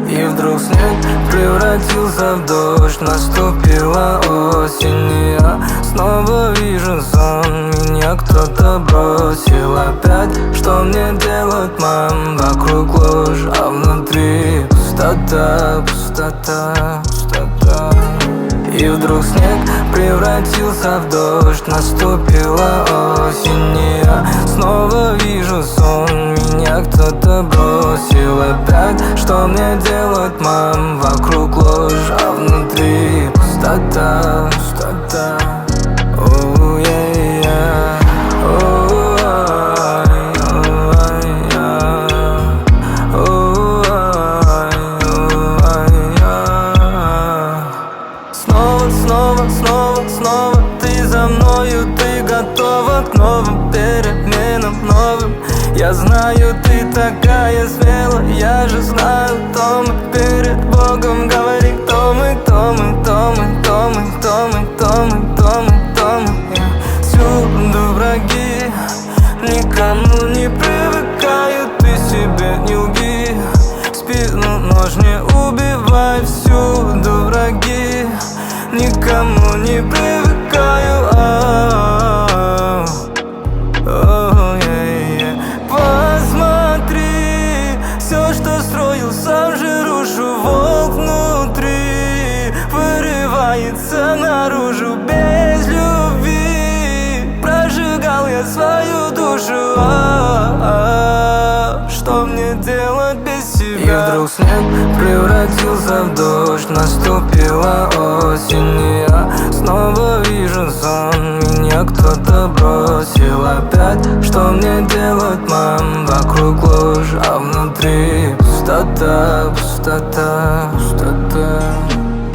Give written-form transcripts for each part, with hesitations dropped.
И вдруг снег превратился в дождь, наступила осень, и я снова вижу сон. Меня кто-то бросил опять. Что мне делать, мам? Вокруг ложь, а внутри пустота, пустота, пустота. И вдруг снег превратился в дождь, наступила осень, и я снова вижу сон. Меня кто-то бросил опять. Что мне делать, мам? Вокруг ложь, а внутри пустота, пустота. Снова ты за мною, ты готова к новым переменам, новым. Я знаю, ты такая смелая, я же знаю, кто мы перед Богом. Говори, кто мы, кто мы, кто мы, кто мы, кто мы, кто мы, кто мы, кто мы. Всюду враги, никому не привыкаю, ты себе не лги. Спину нож не убивай, всюду враги, никому не привыкаю. Посмотри, все, что строил, сам же рушу. Волк внутри вырывается наружу без любви. Прожигал я свою душу. Что мне делать без тебя? И вдруг снег превратился в дождь, наступила осень, и я снова вижу сон. Меня кто-то бросил опять. Что мне делать, мам? Вокруг ложь, а внутри пустота, пустота, пустота.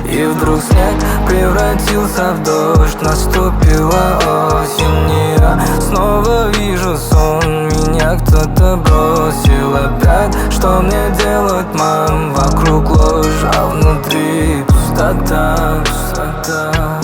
И вдруг снег превратился в дождь, наступила осень, и я снова вижу сон. Меня кто-то бросил опять. Что мне делать, мам? Вокруг ложь, а внутри пустота, пустота.